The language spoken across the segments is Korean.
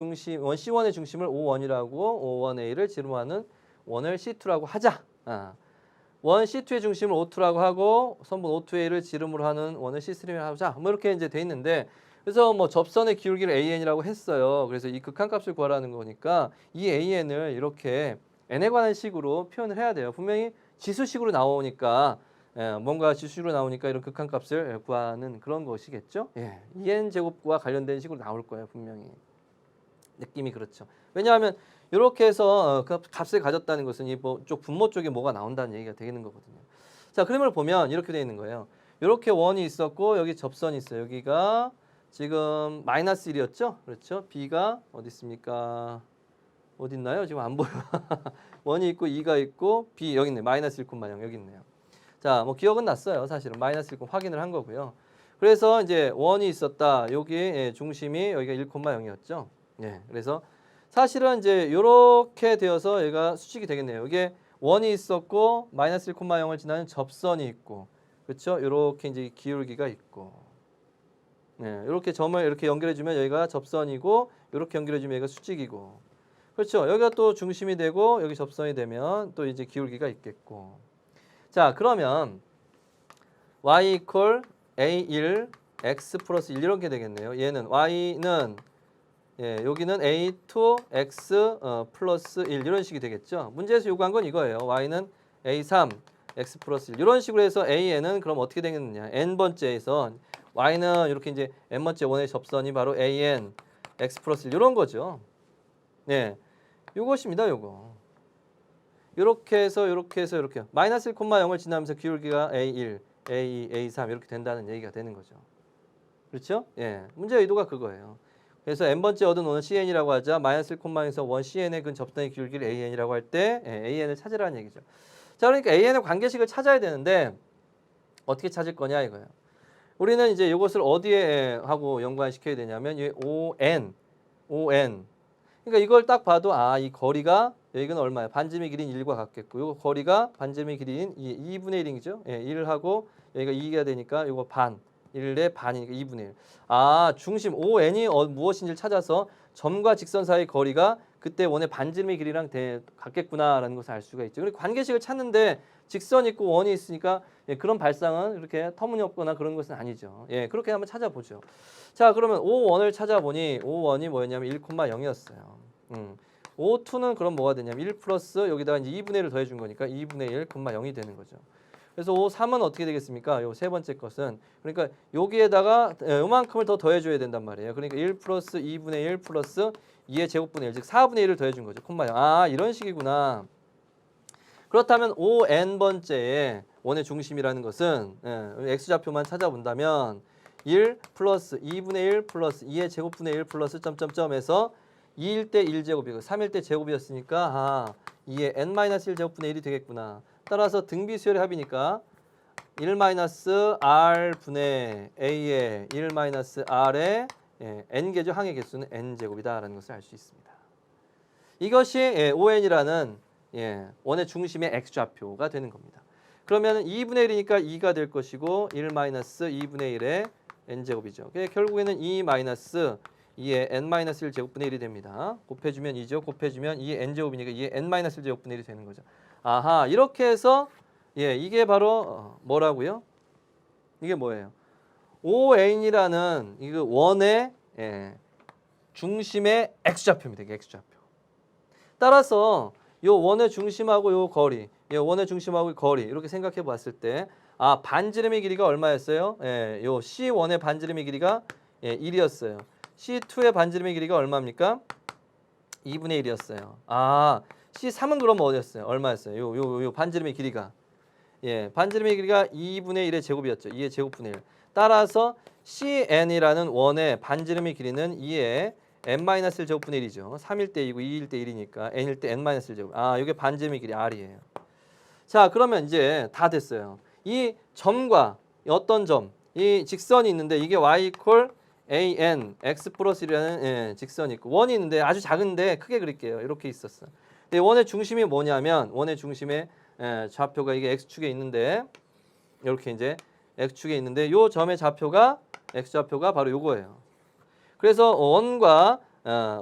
중심, 원 C1의 중심을 O1이라고 O1A를 지름하는 원을 C2라고 하자. 원 C2의 중심을 O2라고 하고 선분 O2A를 지름으로 하는 원을 C3라고 하자. 뭐 이렇게 이제 돼 있는데 그래서 뭐 접선의 기울기를 AN이라고 했어요. 그래서 이 극한값을 구하라는 거니까 이 AN을 이렇게 n에 관한 식으로 표현을 해야 돼요. 분명히 지수식으로 나오니까 뭔가 지수식으로 나오니까 이런 극한값을 구하는 그런 것이겠죠. 예, 2n 제곱과 관련된 식으로 나올 거예요, 분명히. 느낌이 그렇죠. 왜냐하면 이렇게 해서 그 값을 가졌다는 것은 이쪽 분모 쪽에 뭐가 나온다는 얘기가 되는 거거든요. 자, 그림을 보면 이렇게 되어 있는 거예요. 이렇게 원이 있었고 여기 접선이 있어요. 여기가 지금 마이너스 1이었죠? 그렇죠? B가 어디 있습니까? 어디 있나요? 지금 안 보여. 원이 있고 2가 있고 B 여기 있네. 마이너스 1,0 여기 있네요. 자, 뭐 기억은 났어요. 사실은 마이너스 1, 확인을 한 거고요. 그래서 이제 원이 있었다. 여기 중심이 여기가 1,0이었죠. 예, 그래서 사실은 이제 이렇게 되어서 얘가 수직이 되겠네요. 이게 원이 있었고 마이너스 1,0을 지나는 접선이 있고, 그렇죠? 이렇게 이제 기울기가 있고, 네, 이렇게 점을 이렇게 연결해주면 여기가 접선이고, 이렇게 연결해주면 여기가 수직이고, 그렇죠? 여기가 또 중심이 되고 여기 접선이 되면 또 이제 기울기가 있겠고. 자, 그러면 y equal a1 x 플러스 1 이렇게 되겠네요. 얘는 y는 여기는 a2 x 플러스 1 이런 식이 되겠죠. 문제에서 요구한 건 이거예요. y는 a3 x 플러스 1 이런 식으로 해서 an은 그럼 어떻게 되겠느냐. n번째에서 y는 이렇게 이제 n번째 원의 접선이 바로 an x 플러스 1 이런 거죠. 네, 요것입니다. 요거. 이렇게 해서 이렇게 마이너스 1,0을 지나면서 기울기가 a1, a2, a3 이렇게 된다는 얘기가 되는 거죠. 그렇죠? 예, 문제의 의도가 그거예요. 그래서 n번째 얻은 원은 CN이라고 하자. 마이너스 1,에서 원 CN의 근 접선의 기울기를 AN이라고 할 때 AN을 찾으라는 얘기죠. 자, 그러니까 AN의 관계식을 찾아야 되는데 어떻게 찾을 거냐 이거예요. 우리는 이제 이것을 어디에 하고 연관시켜야 되냐면 이 ON. 그러니까 이걸 딱 봐도 이 거리가 여기는 얼마야? 반지름의 길이인 1과 같겠고 이 거리가 반지름의 길이인 2분의 1이죠. 예, 1하고 여기가 2가 되니까 이거 반. 1의 반이니까 2분의 1. 중심 ON이 무엇인지를 찾아서 점과 직선 사이의 거리가 그때 원의 반지름의 길이랑 같겠구나라는 것을 알 수가 있죠. 그리고 관계식을 찾는데 직선 있고 원이 있으니까 그런 발상은 이렇게 터무니없거나 그런 것은 아니죠. 예, 그렇게 한번 찾아보죠. 자, 그러면 O1을 찾아보니 O1이 뭐였냐면 1,0였어요. O2는 그럼 뭐가 되냐면 1 플러스 여기다가 이제 2분의 1을 더해준 거니까 2분의 1,0이 되는 거죠. 그래서 O3은 어떻게 되겠습니까? 요 세 번째 것은 그러니까 여기에다가 요만큼을 더 더해줘야 된단 말이에요. 그러니까 1 플러스 2분의 1 플러스 2의 제곱분의 1, 즉 4분의 1을 더해준 거죠. 이런 식이구나. 그렇다면 ON번째에 원의 중심이라는 것은 x좌표만 찾아본다면 1 플러스 2분의 1 플러스 2의 제곱분의 1 플러스 점점점에서 2일 때 1제곱이고 3일 때 제곱이었으니까 2의 n-1 제곱분의 1이 되겠구나. 따라서 등비수열의 합이니까 1-r 분의 a의 1-r의 n개죠. 항의 개수는 n제곱이다라는 것을 알 수 있습니다. 이것이 ON이라는 원의 중심의 x좌표가 되는 겁니다. 그러면 2분의 1이니까 2가 될 것이고 1-2분의 1의 n제곱이죠. 결국에는 2-2의 n-1 제곱분의 1이 됩니다. 곱해주면 2죠. 곱해주면 2의 n제곱이니까 2의 n-1 제곱분의 1이 되는 거죠. 이렇게 해서 이게 바로 뭐라고요? 이게 뭐예요? ON이라는 이 원의 중심의 x좌표입니다. x좌표. 따라서 요 원의 중심하고 요 거리, 원의 중심하고 거리 이렇게 생각해 봤을 때 반지름의 길이가 얼마였어요? 요 C1의 반지름의 길이가 1이었어요. C2의 반지름의 길이가 얼마입니까? 2분의 1이었어요. C3은 그럼 어디였어요? 얼마였어요? 요 반지름의 길이가. 반지름의 길이가 2분의 1의 제곱이었죠. 2의 제곱분의 1. 따라서 CN이라는 원의 반지름의 길이는 2의 n-1 제곱분의 1이죠. 3일 때 2고 2일 때 1이니까 n일 때 n-1 제곱. 이게 반지름의 길이 r이에요. 자, 그러면 이제 다 됐어요. 이 점과 어떤 점, 이 직선이 있는데 이게 y equal an x 플러스 1이라는 직선이 있고 원이 있는데 아주 작은데 크게 그릴게요. 이렇게 있었어요. 근데 원의 중심이 뭐냐면 원의 중심의 좌표가 이게 x축에 있는데 이렇게 이제 x축에 있는데 요 점의 좌표가 x좌표가 바로 요거예요. 그래서 원과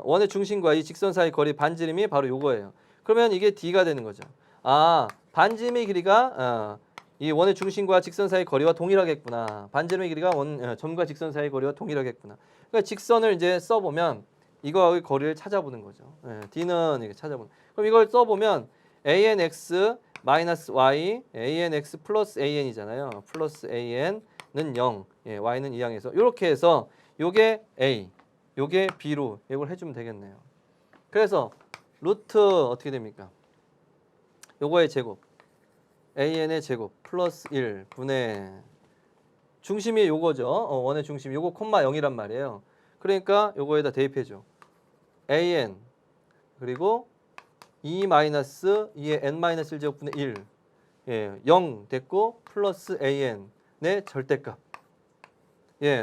원의 중심과 이 직선 사이 거리 반지름이 바로 요거예요. 그러면 이게 D가 되는 거죠. 아, 반지름의 길이가 이 원의 중심과 직선 사이 거리와 동일하겠구나. 반지름의 길이가 점과 직선 사이 거리와 동일하겠구나. 그러니까 직선을 이제 써보면 이거의 거리를 찾아보는 거죠. D는 이렇게 찾아보는. 그럼 이걸 써보면 ANX 마이너스 Y, ANX 플러스 AN이잖아요. 플러스 AN은 0, Y는 2항에서 이렇게 해서 요게 A, 요게 B로 이걸 해주면 되겠네요. 그래서 루트 어떻게 됩니까? 요거의 제곱, AN의 제곱 플러스 1 분의 중심이 요거죠. 원의 중심 요거 콤마 0이란 말이에요. 그러니까 요거에다 대입해줘. AN 그리고 2 마이너스 2의 n-1 제곱분의 1 0 됐고 플러스 AN의 절대값.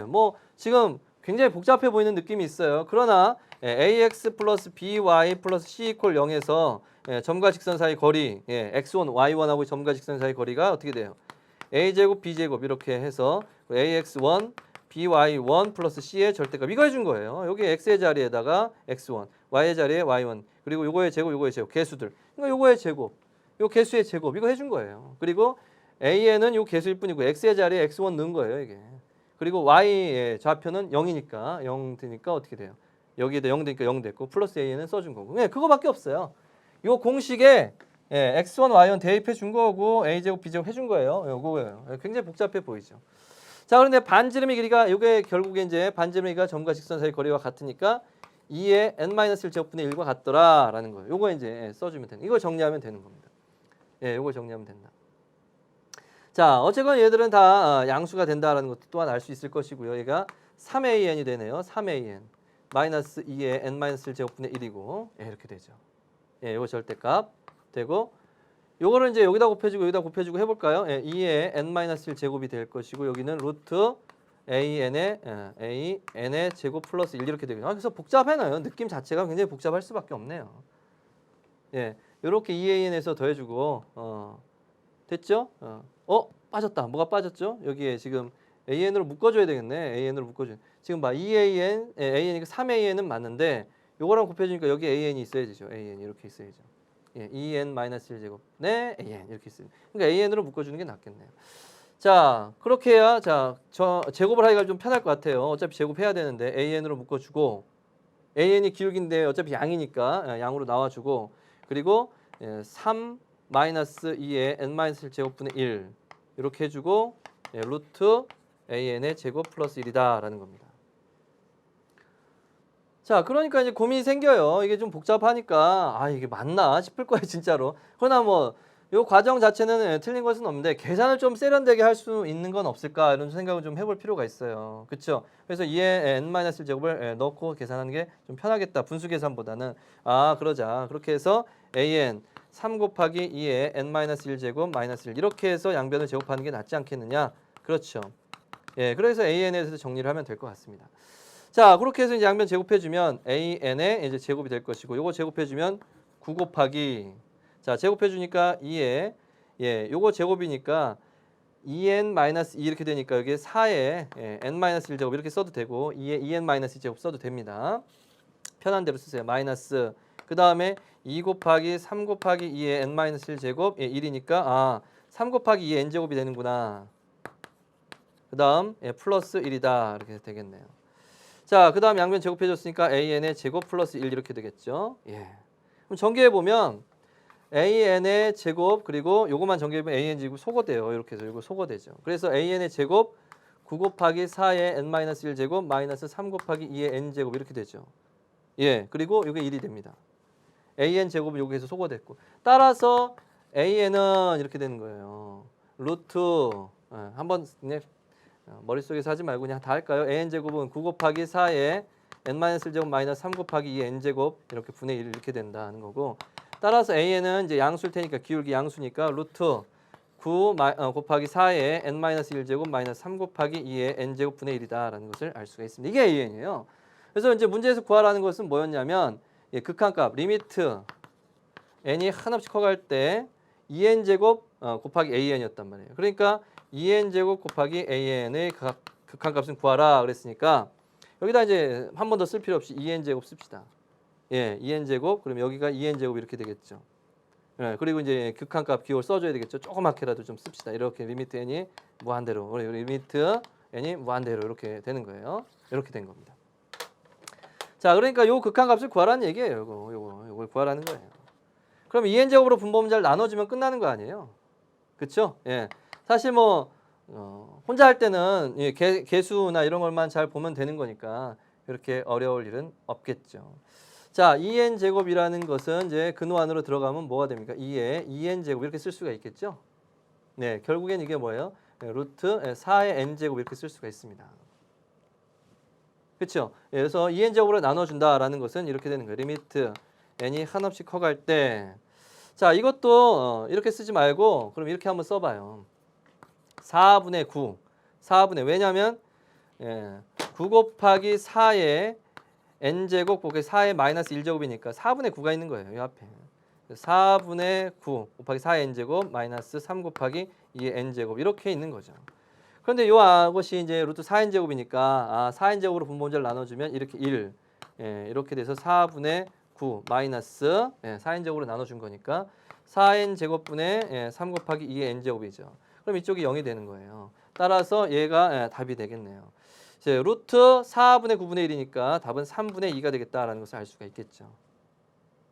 뭐 지금 굉장히 복잡해 보이는 느낌이 있어요. 그러나 AX 플러스 BY 플러스 C 이퀄 0에서 점과 직선 사이 거리 X1, Y1하고 점과 직선 사이 거리가 어떻게 돼요? A제곱, B제곱 이렇게 해서 AX1, BY1 플러스 C의 절대값 이거 해준 거예요. 여기 X의 자리에다가 X1, Y의 자리에 Y1 그리고 요거의 제곱, 요거의 제곱 개수들. 그러니까 요거의 제곱, 요 개수의 제곱 이거 해준 거예요. 그리고 AN은 요 개수일 뿐이고 X의 자리에 X1 넣은 거예요 이게. 그리고 Y의 좌표는 0이니까 0 되니까 어떻게 돼요? 여기에다 0 되니까 0 됐고 플러스 AN은 써준 거고. 그거밖에 없어요. 요 공식에 X1, Y1 대입해 준 거고 A제곱, B제곱 해준 거예요. 요거예요. 굉장히 복잡해 보이죠. 자, 그런데 반지름의 길이가 요게 결국에 이제 반지름의 길이가 점과 직선 사이 거리와 같으니까 2의 n-1 제곱분의 1과 같더라라는 거예요. 요거 이제 써주면 되는. 이걸 정리하면 되는 겁니다. 요걸 정리하면 된다. 자, 어쨌건 얘들은 다 양수가 된다라는 것도 또한 알 수 있을 것이고요. 얘가 3AN이 되네요. 3AN 마이너스 2의 n-1 제곱분의 1이고 이렇게 되죠. 요거 절대값 되고 요거를 이제 여기다 곱해주고 여기다 곱해주고 해볼까요? 2의 n-1 제곱이 될 것이고 여기는 루트 AN의 제곱 플러스 1 이렇게 되거든요. 그래서 복잡해요. 느낌 자체가 굉장히 복잡할 수밖에 없네요. 이렇게 2AN에서 더해주고 됐죠? 빠졌다. 뭐가 빠졌죠? 여기에 지금 AN으로 묶어줘야 되겠네. AN으로 묶어줘. 지금 봐. 2AN, AN이니까 3AN은 맞는데 요거랑 곱해주니까 여기 AN이 있어야 되죠. AN 이렇게 있어야죠. 2n-1제곱 네 AN 이렇게 있어요. 그러니까 AN으로 묶어주는 게 낫겠네요. 자, 그렇게 해야 저 제곱을 하기가 좀 편할 것 같아요. 어차피 제곱해야 되는데 AN으로 묶어주고 AN이 기울기인데 어차피 양이니까 양으로 나와주고 그리고 3 마이너스 2의 n-1 제곱분의 1 이렇게 해주고 루트 AN의 제곱 플러스 1이다라는 겁니다. 자, 그러니까 이제 고민이 생겨요. 이게 좀 복잡하니까 이게 맞나 싶을 거예요, 진짜로. 그러나 뭐 요 과정 자체는 틀린 것은 없는데 계산을 좀 세련되게 할 수 있는 건 없을까 이런 생각을 좀 해볼 필요가 있어요. 그렇죠? 그래서 2의 n-1 제곱을 넣고 계산하는 게 좀 편하겠다. 분수 계산보다는 그러자. 그렇게 해서 an 3 곱하기 2의 n-1 제곱 마이너스 1 이렇게 해서 양변을 제곱하는 게 낫지 않겠느냐? 그렇죠. 그래서 an에 대해서 정리를 하면 될 것 같습니다. 자, 그렇게 해서 이제 양변 제곱해주면 AN의 이제 제곱이 될 것이고, 요거 제곱해주면 9 곱하기, 자, 제곱해주니까 2에, 요거 제곱이니까 2n-2 이렇게 되니까 여기에 4에 n-1 제곱 이렇게 써도 되고, 2에 2n-2 제곱 써도 됩니다. 편한 대로 쓰세요. 마이너스, 그 다음에 2 곱하기 3 곱하기 2의 n-1 제곱 1이니까 3 곱하기 2의 n제곱이 되는구나. 그 다음 플러스 1이다 이렇게 되겠네요. 자, 그 다음 양변 제곱해줬으니까 AN의 제곱 플러스 1 이렇게 되겠죠. 그럼 전개해보면 AN의 제곱 그리고 요거만 전개해보면 AN 제곱 소거돼요. 이렇게 해서 이거 소거되죠. 그래서 AN의 제곱 9 곱하기 4의 n-1 제곱 마이너스 3 곱하기 2의 n 제곱 이렇게 되죠. 그리고 이게 1이 됩니다. AN 제곱은 여기에서 소거됐고 따라서 AN은 이렇게 되는 거예요. 루트 한번 그냥 머릿속에서 하지 말고 그냥 다 할까요? AN 제곱은 9 곱하기 4의 n-1 제곱 마이너스 3 곱하기 2의 n 제곱 이렇게 분의 1 이렇게 된다는 거고 따라서 AN은 이제 양수일 테니까 기울기 양수니까 루트 9 곱하기 4의 n-1 제곱 마이너스 3 곱하기 2의 n 제곱 분의 1이다라는 것을 알 수가 있습니다. 이게 AN이에요. 그래서 이제 문제에서 구하라는 것은 뭐였냐면 극한값 리미트 n이 한없이 커갈 때 2n 제곱 곱하기 an이었단 말이에요. 그러니까 2n 제곱 곱하기 an의 극한값은 구하라 그랬으니까 여기다 이제 한 번 더 쓸 필요 없이 2n제곱 씁시다. 예, 2n제곱 그럼 여기가 2n제곱 이렇게 되겠죠. 예, 그리고 이제 극한값 기호를 써줘야 되겠죠. 조그맣게라도 좀 씁시다. 이렇게 리미트 n이 무한대로, 우리 리미트 n이 무한대로 이렇게 되는 거예요. 이렇게 된 겁니다. 자, 그러니까 요 극한값을 구하라는 얘기예요. 요걸 구하라는 거예요. 그럼 2n제곱으로 분모문자를 나눠주면 끝나는 거 아니에요? 그렇죠? 예, 사실 뭐 혼자 할 때는 예, 개수나 이런 것만 잘 보면 되는 거니까 이렇게 어려울 일은 없겠죠. 자, 2n 제곱이라는 것은 이제 근호 안으로 들어가면 뭐가 됩니까? 2에 2n 제곱 이렇게 쓸 수가 있겠죠? 네, 결국엔 이게 뭐예요? 네, 루트 4의 n 제곱 이렇게 쓸 수가 있습니다. 그렇죠? 예, 그래서 2n 제곱으로 나눠준다라는 것은 이렇게 되는 거예요. 리미트 n이 한없이 커갈 때, 자, 이것도 이렇게 쓰지 말고 그럼 이렇게 한번 써봐요. 4분의 9, 4분의 왜냐면 9 곱하기 4의 n제곱 곱하기 4의 마이너스 1제곱이니까 4분의 9가 있는 거예요. 이 앞에 4분의 9 곱하기 4의 n제곱 마이너스 3 곱하기 2의 n제곱 이렇게 있는 거죠. 그런데 이것이 이제 루트 4n제곱이니까 4n제곱으로 분모문자를 나눠주면 이렇게 1 이렇게 돼서 4분의 9 마이너스 4n제곱으로 나눠준 거니까 4n제곱분의 3 곱하기 2의 n제곱이죠. 그럼 이쪽이 0이 되는 거예요. 따라서 얘가 답이 되겠네요. 이제 루트 4분의 9분의 1이니까 답은 3분의 2가 되겠다라는 것을 알 수가 있겠죠.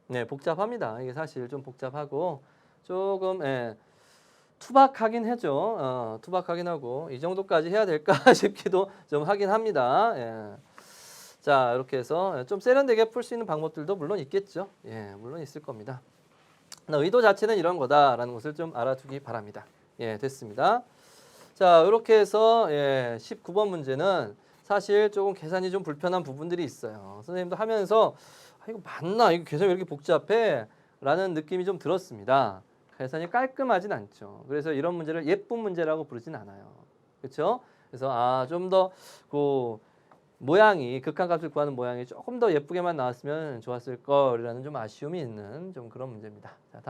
네, 복잡합니다. 이게 사실 좀 복잡하고 조금 투박하긴 하죠. 투박하긴 하고 이 정도까지 해야 될까 싶기도 좀 하긴 합니다. 예. 자, 이렇게 해서 좀 세련되게 풀 수 있는 방법들도 물론 있겠죠. 예, 물론 있을 겁니다. 의도 자체는 이런 거다라는 것을 좀 알아두기 바랍니다. 예, 됐습니다. 자, 이렇게 해서 19번 문제는 사실 조금 계산이 좀 불편한 부분들이 있어요. 선생님도 하면서 이거 맞나? 이거 계산이 왜 이렇게 복잡해? 라는 느낌이 좀 들었습니다. 계산이 깔끔하진 않죠. 그래서 이런 문제를 예쁜 문제라고 부르진 않아요. 그렇죠? 그래서 좀 더 그 모양이 극한값을 구하는 모양이 조금 더 예쁘게만 나왔으면 좋았을 거라는 좀 아쉬움이 있는 좀 그런 문제입니다. 자, 다음